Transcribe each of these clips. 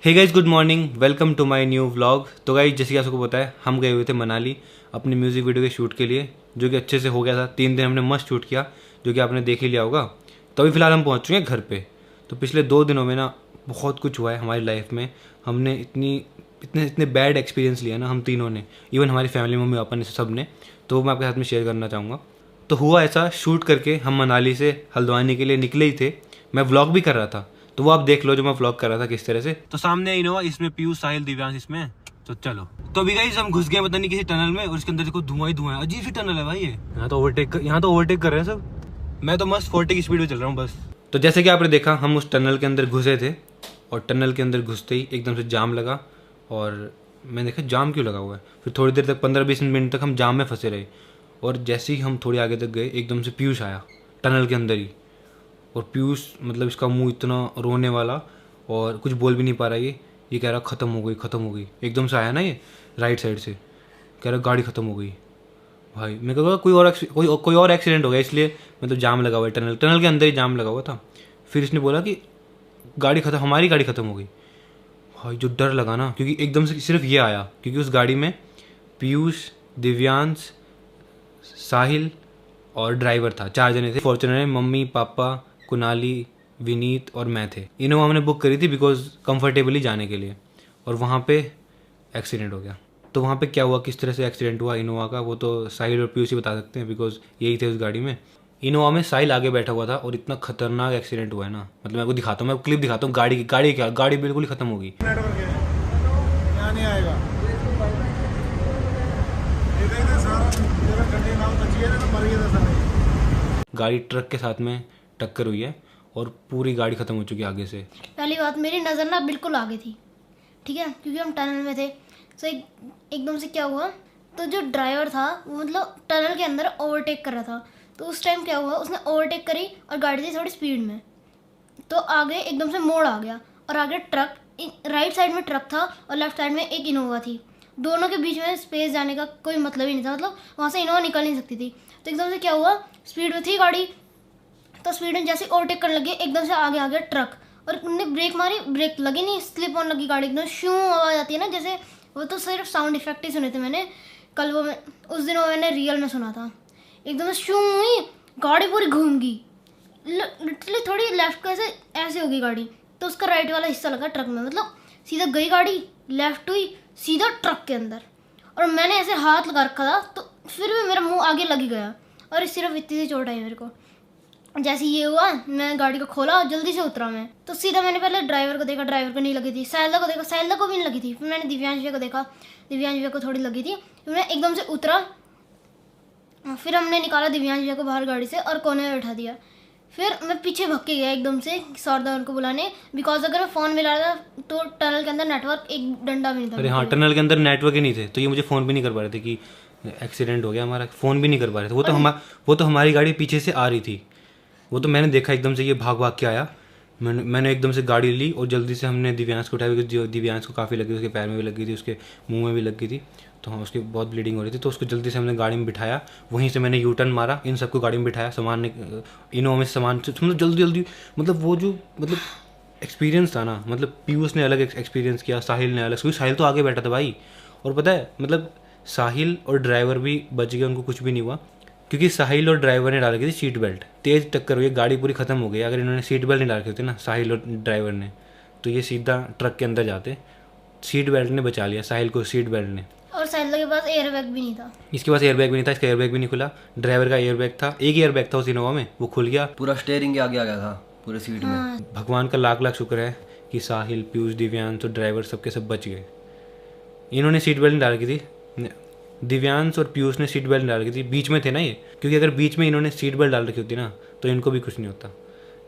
Hey guys, good morning, welcome to my new vlog. तो guys, जैसे कि आप सबको पता है, हम गए हुए थे मनाली अपनी म्यूज़िक वीडियो के शूट के लिए, जो कि अच्छे से हो गया था। 3 दिन हमने मस्त शूट किया, जो कि आपने देख ही लिया होगा। तो अभी फ़िलहाल हम पहुंच चुके हैं घर पे। तो पिछले 2 दिनों में ना बहुत कुछ हुआ है हमारी लाइफ में। हमने इतने इतने बैड एक्सपीरियंस लिया ना हम तीनों ने, इवन हमारी फैमिली, मम्मी पापा ने, सब ने। तो मैं आपके साथ में शेयर करना चाहूँगा। तो हुआ ऐसा, शूट करके हम मनाली से हल्द्वानी के लिए निकले ही थे। मैं व्लॉग भी कर रहा था, तो वो आप देख लो जो मैं व्लॉग कर रहा था किस तरह से। तो सामने इनोवा, इसमें पीयूष, साहिल, दिव्यांश इसमें। तो चलो, तो अभी गाइस हम घुस गए पता नहीं किसी टनल में, और इसके अंदर देखो धुआं ही धुआं है। अजीब सी टनल है भाई ये। यहाँ तो ओवरटेक कर रहे हैं सब। मैं तो मस्त 40 की स्पीड में चल रहा हूँ बस। तो जैसे कि आपने देखा, हम उस टनल के अंदर घुसे थे, और टनल के अंदर घुसते ही एकदम से जाम लगा। और मैंने देखा जाम क्यों लगा हुआ है। फिर थोड़ी देर तक 15-20 मिनट तक हम जाम में फंसे रहे। और जैसे ही हम थोड़ी आगे तक गए, एकदम से पीयूष आया टनल के अंदर ही। और पीयूष, मतलब इसका मुंह इतना रोने वाला, और कुछ बोल भी नहीं पा रहा। ये कह रहा ख़त्म हो गई, ख़त्म हो गई। एकदम से आया ना ये राइट साइड से, कह रहा गाड़ी ख़त्म हो गई। भाई मैं कहूँगा कोई और एक्सीडेंट हो गया, इसलिए मतलब जाम लगा हुआ है, टनल के अंदर ही जाम लगा हुआ था। फिर इसने बोला कि हमारी गाड़ी ख़त्म हो गई। भाई जो डर लगा ना, क्योंकि एकदम से सिर्फ ये आया, क्योंकि उस गाड़ी में पीयूष, दिव्यांश, साहिल और ड्राइवर था। 4 जने थे। फॉर्च्यूनर में मम्मी पापा, कुनाली, विनीत और मैं थे। इनोवा हमने बुक करी थी बिकॉज कंफर्टेबली जाने के लिए। और वहाँ पे एक्सीडेंट हो गया। तो वहाँ पे क्या हुआ, किस तरह से एक्सीडेंट हुआ इनोवा का, वो तो साहिल और पीयूष ही बता सकते हैं, बिकॉज यही थे उस गाड़ी में। इनोवा में साहिल आगे बैठा हुआ था, और इतना खतरनाक एक्सीडेंट हुआ है ना, मतलब मैं आपको दिखाता हूँ, मैं क्लिप दिखाता हूँ गाड़ी की। गाड़ी बिल्कुल ही खत्म होगी। गाड़ी ट्रक के साथ में टक्कर हुई है, और पूरी गाड़ी खत्म हो चुकी है आगे से। पहली बात, मेरी नज़र ना बिल्कुल आगे थी, ठीक है, क्योंकि हम टनल में थे। तो एकदम से क्या हुआ, तो जो ड्राइवर था वो मतलब टनल के अंदर ओवरटेक कर रहा था। तो उस टाइम क्या हुआ, उसने ओवरटेक करी और गाड़ी थी थोड़ी स्पीड में, तो आगे एकदम से मोड़ आ गया। और आगे ट्रक, राइट साइड में ट्रक था और लेफ्ट साइड में एक इनोवा थी। दोनों के बीच में स्पेस जाने का कोई मतलब ही नहीं था, मतलब वहाँ से इनोवा निकल नहीं सकती थी। तो एकदम से क्या हुआ, स्पीड में थी गाड़ी, तो स्पीड में जैसे ओवरटेक करने लगी, एकदम से आगे आ गया ट्रक। और उनने ब्रेक मारी, ब्रेक लगी नहीं, स्लिप ऑन लगी गाड़ी, एकदम शू आवाज़ आती है ना जैसे। वो तो सिर्फ साउंड इफेक्ट ही सुने थे मैंने कल, उस दिन वो मैंने रियल में सुना था। एकदम से शू हुई, गाड़ी पूरी घूम गई, लिटरली थोड़ी लेफ्ट को ऐसे हो गई गाड़ी। तो उसका राइट वाला हिस्सा लगा ट्रक में, मतलब सीधा गई गाड़ी, लेफ्ट हुई, सीधा ट्रक के अंदर। और मैंने ऐसे हाथ लगा रखा था, तो फिर भी मेरा मुंह आगे लग गया, और सिर्फ इतनी सी चोट आई मेरे को। जैसे ये हुआ, मैं गाड़ी को खोला, जल्दी से उतरा मैं, तो सीधा मैंने पहले ड्राइवर को देखा, ड्राइवर को नहीं लगी थी। साइला को देखा, साइला को भी नहीं लगी थी। फिर मैंने दिव्यांश भैया को देखा, दिव्यांश भैया को थोड़ी लगी थी। फिर मैं एकदम से उतरा, फिर हमने निकाला दिव्यांश भैया को बाहर गाड़ी से और कोने में बैठा दिया। फिर मैं पीछे भग के गया एकदम से सौरदार को बुलाने, बिकॉज अगर मैं फ़ोन मिला रहा था तो टनल के अंदर नेटवर्क एक डंडा भी नहीं था। अरे हाँ, टनल के अंदर नेटवर्क ही नहीं थे, तो ये मुझे फ़ोन भी नहीं कर पा रहे थे कि एक्सीडेंट हो गया हमारा। फ़ोन भी नहीं कर पा रहे थे। वो तो हमारी गाड़ी पीछे से आ रही थी। वो तो मैंने देखा एकदम से ये भाग के आया। मैंने एकदम से गाड़ी ली, और जल्दी से हमने दिव्यांश को उठाया, क्योंकि दिव्यांश को काफ़ी लगी, उसके पैर में भी लगी थी, उसके मुंह में भी लगी थी। तो हाँ, उसकी बहुत ब्लीडिंग हो रही थी। तो उसको जल्दी से हमने गाड़ी में बिठाया। वहीं से मैंने यू टर्न मारा, इन सबको गाड़ी में बिठाया, इनोवा में सामान, मतलब जल्दी, मतलब वो जो एक्सपीरियंस था ना, मतलब पीयूष ने अलग एक्सपीरियंस किया, साहिल ने अलग, क्योंकि साहिल तो आगे बैठा था भाई। और पता है, मतलब साहिल और ड्राइवर भी बच गए, उनको कुछ भी नहीं हुआ, क्योंकि साहिल और ड्राइवर ने डाल रखी थी सीट बेल्ट। तेज टक्कर हुई, गाड़ी पूरी खत्म हो गई। अगर इन्होंने सीट बेल्ट नहीं डाल रखी होती ना, साहिल और ड्राइवर ने, तो ये सीधा ट्रक के अंदर जाते। सीट बेल्ट ने बचा लिया साहिल को, सीट बेल्ट ने। और साहिल के पास एयरबैग भी नहीं था। इसके पास एयरबैग भी नहीं था, इसका एयरबैग भी नहीं खुला। ड्राइवर का एयरबैग था, एक ही एयरबैग था उस इनोवा में, वो खुल गया। पूरा स्टेयरिंग के आगे आ गया था पूरे सीट में। भगवान का लाख लाख शुक्र है कि साहिल, पीयूष, दिव्यांश और ड्राइवर सबके सब बच गए। इन्होंने सीट बेल्ट नहीं डाल रखी थी, दिव्यांश और पीयूष ने सीट बेल्ट डाल रखी थी। बीच में थे ना ये, क्योंकि अगर बीच में इन्होंने सीट बेल्ट डाल रखी होती ना, तो इनको भी कुछ नहीं होता।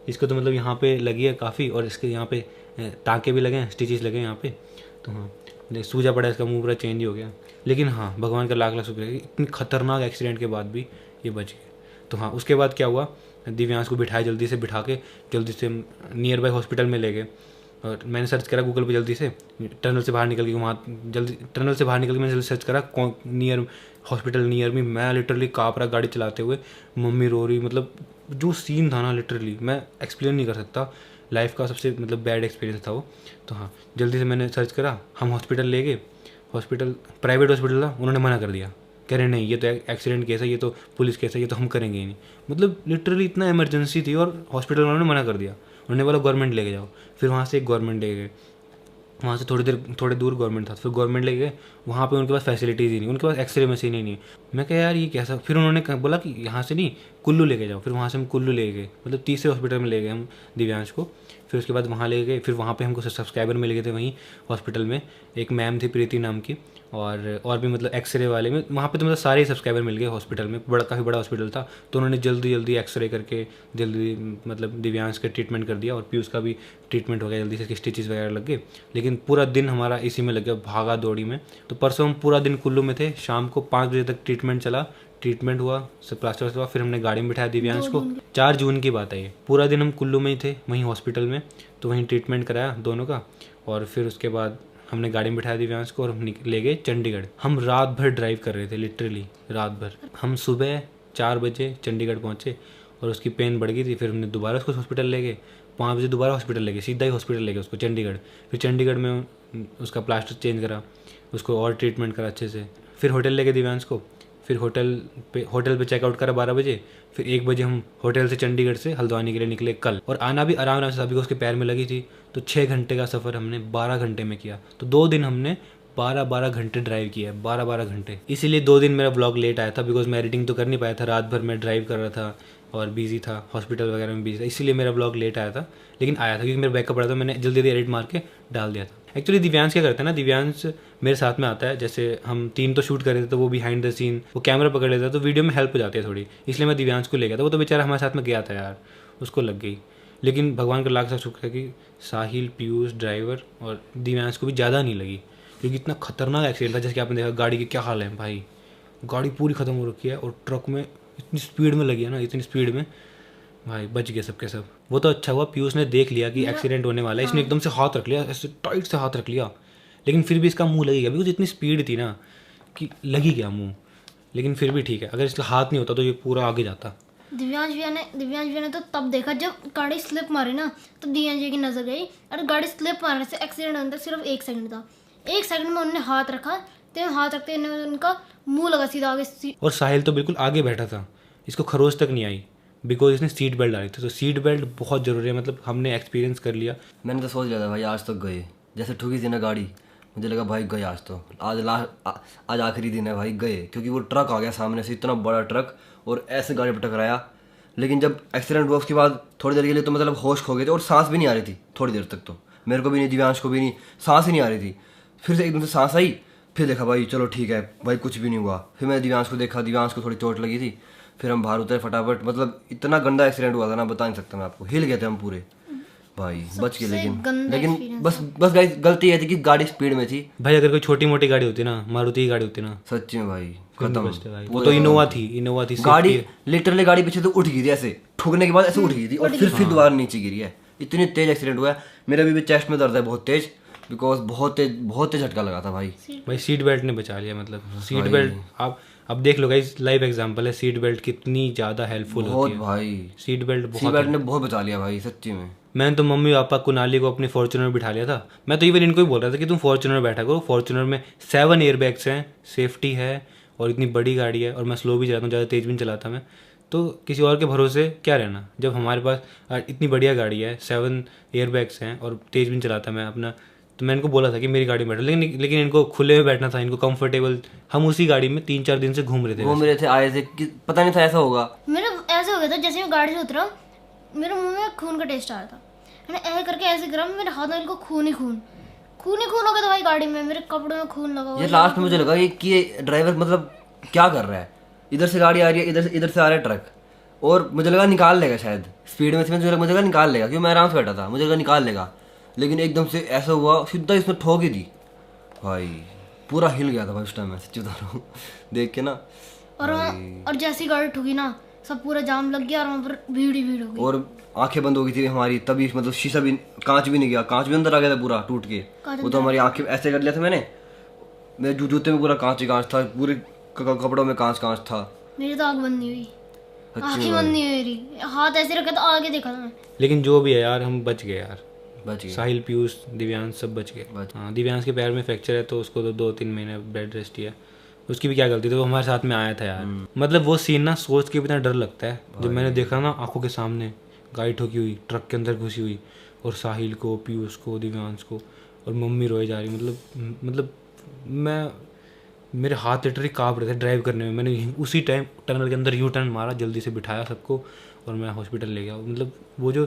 इसको तो मतलब यहाँ पे लगी है काफ़ी, और इसके यहाँ पे टाँके भी लगे हैं, स्टिचेस लगे हैं यहाँ पे। तो हाँ, सूजा पड़ा, इसका मुंह पूरा चेंज ही हो गया। लेकिन हाँ, भगवान का लाख लाख शुक्र है, इतनी खतरनाक एक्सीडेंट के बाद भी ये बच गए। तो हाँ, उसके बाद क्या हुआ, दिव्यांश को बिठाया, जल्दी से नियर बाई हॉस्पिटल में ले गए। और मैंने सर्च करा गूगल पे, जल्दी से टनल से बाहर निकल के, मैंने जल्दी सर्च करा कौन नियर हॉस्पिटल नियर में। मैं लिटरली काँप रहा गाड़ी चलाते हुए, मम्मी रो रही, मतलब जो सीन था ना लिटरली मैं एक्सप्लेन नहीं कर सकता। लाइफ का सबसे मतलब बैड एक्सपीरियंस था वो। तो हाँ, जल्दी से मैंने सर्च करा, हम हॉस्पिटल ले गए। हॉस्पिटल प्राइवेट हॉस्पिटल था, उन्होंने मना कर दिया, कह रहे नहीं ये तो एक्सीडेंट केस है, ये तो पुलिस केस है, ये तो हम करेंगे ही नहीं। मतलब लिटरली इतना इमरजेंसी थी और हॉस्पिटल वालों ने मना कर दिया। उन्होंने बोला गवर्नमेंट लेके जाओ। फिर वहाँ से एक गवर्नमेंट ले गए, वहाँ से थोड़े दूर गवर्नमेंट था, फिर गवर्नमेंट ले गए। वहाँ पे उनके पास फैसिलिटीज़ ही नहीं, उनके पास एक्सरे मशीन ही नहीं। मैं कहा यार ये कैसा। फिर उन्होंने बोला कि यहाँ से नहीं, कुल्लू लेके जाओ। फिर वहाँ से हम कुल्लू ले गए, मतलब तीसरे हॉस्पिटल में ले गए हम दिव्यांश को। फिर उसके बाद वहाँ ले गए, फिर वहाँ पे हमको सब्सक्राइबर मिल गए थे वहीं हॉस्पिटल में। एक मैम थी प्रीति नाम की, और भी मतलब एक्सरे वाले में वहाँ पे तो मतलब सारे सब्सक्राइबर मिल गए हॉस्पिटल में। काफ़ी बड़ा हॉस्पिटल था, तो उन्होंने जल्दी एक्सरे करके जल्दी मतलब दिव्यांश का ट्रीटमेंट कर दिया, और पीयूष का भी ट्रीटमेंट हो गया जल्दी से, स्टिचेस वगैरह लग गए। लेकिन पूरा दिन हमारा इसी में लग गया, भागा दौड़ी में। तो परसों हम पूरा दिन कुल्लू में थे, शाम को 5 बजे तक ट्रीटमेंट चला, ट्रीटमेंट हुआ, सब प्लास्टर हुआ। फिर हमने गाड़ी में बिठाया दिव्यांश को। 4 जून की बात है ये। पूरा दिन हम कुल्लू में ही थे, वहीं हॉस्पिटल में, तो वहीं ट्रीटमेंट कराया दोनों का। और फिर उसके बाद हमने गाड़ी में बिठाया दिव्यांश को और हम ले गए चंडीगढ़। हम रात भर ड्राइव कर रहे थे, लिटरली रात भर। हम सुबह 4 बजे चंडीगढ़ पहुँचे और उसकी पेन बढ़ गई थी। फिर हमने दोबारा उसको हॉस्पिटल ले गए, 5 बजे दोबारा हॉस्पिटल ले गए, सीधा ही हॉस्पिटल ले गए उसको चंडीगढ़। फिर चंडीगढ़ में उसका प्लास्टर चेंज करा, उसको और ट्रीटमेंट करा अच्छे से। फिर होटल ले गए दिव्यांश को। फिर होटल पे चेकआउट करा 12 बजे। फिर 1 बजे हम होटल से चंडीगढ़ से हल्द्वानी के लिए निकले कल। और आना भी आराम से, सभी को उसके पैर में लगी थी। तो 6 घंटे का सफ़र हमने 12 घंटे में किया। तो 2 दिन हमने 12 घंटे ड्राइव किया है, 12 घंटे। इसीलिए 2 दिन मेरा ब्लॉग लेट आया था, बिकॉज मैं एडिटिंग तो कर नहीं पाया था, रात भर मैं ड्राइव कर रहा था और बिजी था, हॉस्पिटल वगैरह में बिजी था, इसीलिए मेरा ब्लॉग लेट आया था। लेकिन आया था क्योंकि मेरा बैकअप पड़ा था, मैंने जल्दी एडिट मार के डाल दिया था। एक्चुअली दिव्यांश क्या करता है ना, दिव्यांश मेरे साथ में आता है। जैसे हम 3 तो शूट कर रहे थे, तो वो बिहाइंड द सीन वो कैमरा पकड़ लेता है, तो वीडियो में हेल्प हो जाती है थोड़ी, इसलिए मैं दिव्यांश को ले गया था। वो तो बेचारा हमारे साथ में गया था यार, उसको लग गई। लेकिन भगवान का लाख साख शुक्र है कि साहिल, पीयूष, ड्राइवर और दिव्यांश को भी ज़्यादा नहीं लगी, क्योंकि इतना खतरनाक एक्सीडेंट था। जैसे कि आपने देखा गाड़ी के क्या हाल है भाई, गाड़ी पूरी ख़त्म हो रखी है और ट्रक में इतनी स्पीड में लगी है ना, इतनी स्पीड में भाई बच गए सबके सब। वो तो अच्छा हुआ पीयूष ने देख लिया कि एक्सीडेंट होने वाला है, इसने एकदम से हाथ रख लिया, ऐसे टाइट से हाथ रख लिया। लेकिन फिर भी इसका मुंह लगी गया, बिकॉज इतनी स्पीड थी ना कि लगी गया मुंह। लेकिन फिर भी ठीक है, अगर इसका हाथ नहीं होता तो ये पूरा आगे जाता। दिव्यांश भैया ने तो तब देखा जब गाड़ी स्लिप मारी ना, तो दिव्यांश भैया की नजर गई। और गाड़ी स्लिप मारने से एक्सीडेंट होने तक सिर्फ 1 सेकंड था। 1 सेकंड में उन्होंने हाथ रखा, तो हाथ रखते उनका मुंह लगा सीधा आगे। और साहिल तो बिल्कुल आगे बैठा था, इसको खरोच तक नहीं आई, बिकॉज इसने सीट बेल्ट डाली थी। तो सीट बेल्ट बहुत ज़रूरी है, मतलब हमने एक्सपीरियंस कर लिया। मैंने तो सोच लिया था भाई आज तक गए, जैसे ठुकी थी ना गाड़ी, मुझे लगा भाई गए आज तो, आज आखिरी दिन है भाई गए। क्योंकि वो ट्रक आ गया सामने से, इतना बड़ा ट्रक, और ऐसे गाड़ी पर टकराया। लेकिन जब एक्सीडेंट हुआ उसके बाद थोड़ी देर के लिए तो मतलब होश खो गए थे, और सांस भी नहीं आ रही थी थोड़ी देर तक। तो मेरे को भी नहीं, दिव्यांश को भी नहीं, सांस ही नहीं आ रही थी। फिर से एकदम से सांस आई, फिर देखा भाई चलो ठीक है भाई कुछ भी नहीं हुआ। फिर मैंने दिव्यांश को देखा, दिव्यांश को थोड़ी चोट लगी थी। फिर हम बाहर उतरे फटाफट, मतलब इतना गंदा एक्सीडेंट हुआ था ना, बता नहीं सकता मैं आपको, हिल गए थे हम पूरे भाई, बच गए। लेकिन बस गाइस गलती ये थी कि गाड़ी स्पीड में थी भाई। अगर कोई छोटी मोटी गाड़ी होती ना, मारुति की गाड़ी होती ना, सच्ची में भाई खत्म। वो तो इनोवा थी गाड़ी, लिटरली गाड़ी पीछे तो उठ गई थी, ऐसे ठुकने के बाद ऐसे उठ गई थी, और फिर दोबारा नीचे गिरी है। इतनी तेज एक्सीडेंट हुआ है। मेरा भी चेस्ट में दर्द है बहुत तेज, बिकॉज बहुत तेज झटका लगा था भाई। सीट बेल्ट ने बचा लिया, मतलब सीट बेल्ट आप अब देख लो गाइस, लाइव एग्जांपल है, सीट बेल्ट कितनी ज़्यादा हेल्पफुल होती है भाई। सीट बेल्ट ने बहुत बचा लिया भाई सच्ची में। मैंने तो मम्मी पापा कुनाली को अपने फॉर्च्यूनर में बिठा लिया था। मैं तो इवन इनको ही बोल रहा था कि तुम फॉर्च्यूनर में बैठा करो, फॉर्च्यूनर में 7 एयरबैग्स हैं, सेफ्टी है, और इतनी बड़ी गाड़ी है, और मैं स्लो भी चलाता हूँ, ज़्यादा तेज़ भी नहीं चलाता मैं। तो किसी और के भरोसे क्या रहना, जब हमारे पास इतनी बढ़िया गाड़ी है, 7 एयरबैग्स हैं, और तेज़ भी नहीं चलाता मैं अपना। तो मैं इनको बोला था कि मेरी गाड़ी में बैठो, लेकिन इनको खुले में बैठना था, इनको कंफर्टेबल। हम उसी गाड़ी में 3-4 दिन से घूम रहे थे, आए थे कि पता नहीं था ऐसा होगा। मेरा ऐसा हो गया था, जैसे मैं गाड़ी से उतरा मेरे मुंह में खून का टेस्ट आ रहा था। मैंने ऐसे करके ऐसे करा, मेरे हाथ में खून ही खून हो गया था भाई। गाड़ी में मेरे कपड़ों में खून लगा हुआ। ये लास्ट में मुझे लगा कि ड्राइवर मतलब क्या कर रहा है, इधर से गाड़ी आ रही है, इधर से आ रहा है ट्रक, और मुझे लगा निकाल लेगा शायद, स्पीड में थी, मुझे लगा निकाल लेगा, क्योंकि मैं आराम से बैठा था, मुझे लगा निकाल लेगा। लेकिन एकदम से ऐसा हुआ, सीधा इसमें ठोक ही दी भाई, पूरा हिल गया था भाई उस टाइम में, सच्ची बता रहा हूँ देख के ना। और जैसी गाड़ी ठुकी ना, सब पूरा जाम लग गया, और वहाँ पर भीड़ हो गई, और आंखें बंद हो गई थी हमारी तभी, मतलब शीशा भी, कांच भी नहीं गया, कांच भी अंदर आ गया था पूरा टूट के। वो तो हमारी आंखें ऐसे कर लिया था मैंने, मेरे जूते में पूरा कांच ही कांच था, पूरे कपड़ों में कांच था। मेरी तो आँख बंद नहीं हुई। आंखें बंद नहीं हुई मेरी, हाथ ऐसे रखा था, आगे देखा था मैं। लेकिन जो भी है यार, हम बच गए यार। बच गए। साहिल, पीयूष, दिव्यांश सब बच गए। हाँ, दिव्यांश के पैर में फ्रैक्चर है तो उसको तो 2-3 महीने बेड रेस्ट किया। उसकी भी क्या गलती थी, वो हमारे साथ में आया था यार। मतलब वो सीन ना सोच के भी इतना डर लगता है। जब मैंने देखा ना आंखों के सामने गाड़ी ठोकी हुई, ट्रक के अंदर घुसी हुई, और साहिल को, पीयूष को, दिव्यांश को, और मम्मी रोए जा रही। मतलब मैं, मेरे हाथ लिटरली काँप रहे थे ड्राइव करने में। मैंने उसी टाइम टनल के अंदर यू टर्न मारा, जल्दी से बिठाया सबको और मैं हॉस्पिटल ले गया। मतलब वो जो,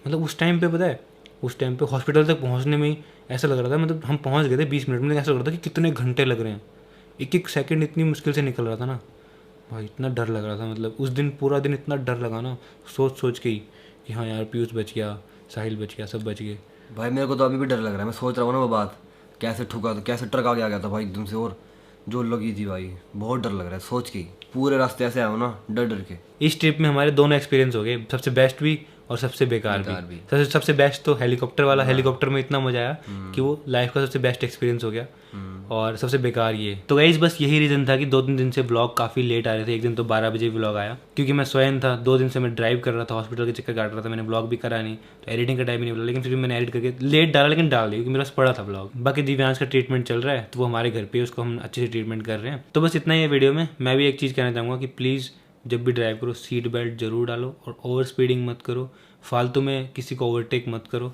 मतलब उस टाइम पे पता है, उस टाइम पे हॉस्पिटल तक पहुंचने में ही ऐसा लग रहा था, मतलब हम पहुंच गए थे 20 मिनट में, लेकिन ऐसा लग रहा था कि कितने घंटे लग रहे हैं। एक एक सेकंड इतनी मुश्किल से निकल रहा था ना भाई, इतना डर लग रहा था। मतलब उस दिन पूरा दिन इतना डर लगा ना, सोच सोच के ही कि हाँ यार, पीयूष बच गया, साहिल बच गया, सब बच गए। भाई मेरे को तो अभी भी डर लग रहा है। मैं सोच रहा हूँ ना वो बात, कैसे ठुका था, कैसे ट्रक आगे आ गया था भाई एकदम से, और जो लगी थी भाई, बहुत डर लग रहा है सोच के ही। पूरे रास्ते ऐसे आया ना डर डर के। इस ट्रिप में हमारे दोनों एक्सपीरियंस हो गए, सबसे बेस्ट भी और सबसे बेकार भी। सबसे बेस्ट तो हेलीकॉप्टर वाला, हेलीकॉप्टर में इतना मजा आया कि वो लाइफ का सबसे बेस्ट एक्सपीरियंस हो गया। और सबसे बेकार ये तो गाइस, बस यही रीज़न था कि 2-3 दिन से ब्लॉग काफ़ी लेट आ रहे थे। एक दिन तो 12 बजे ब्लॉग आया, क्योंकि मैं स्वयं था। 2 दिन से मैं ड्राइव कर रहा था, हॉस्पिटल के चक्कर काट रहा था, मैंने ब्लॉग भी करा नहीं, तो एडिटिंग का टाइम ही नहीं मिला। लेकिन फिर भी मैंने एडिट करके लेट डाला, लेकिन डाल दिया क्योंकि मेरा पड़ा था ब्लॉग। बाकी दिव्यांश का ट्रीटमेंट चल रहा है, तो वो हमारे घर पे, उसको हम अच्छे से ट्रीटमेंट कर रहे हैं। तो बस इतना ही है वीडियो में। मैं भी एक चीज़ कहना चाहूँगा कि प्लीज़ जब भी ड्राइव करो सीट बेल्ट जरूर डालो और ओवर स्पीडिंग मत करो, फालतू में किसी को ओवरटेक मत करो।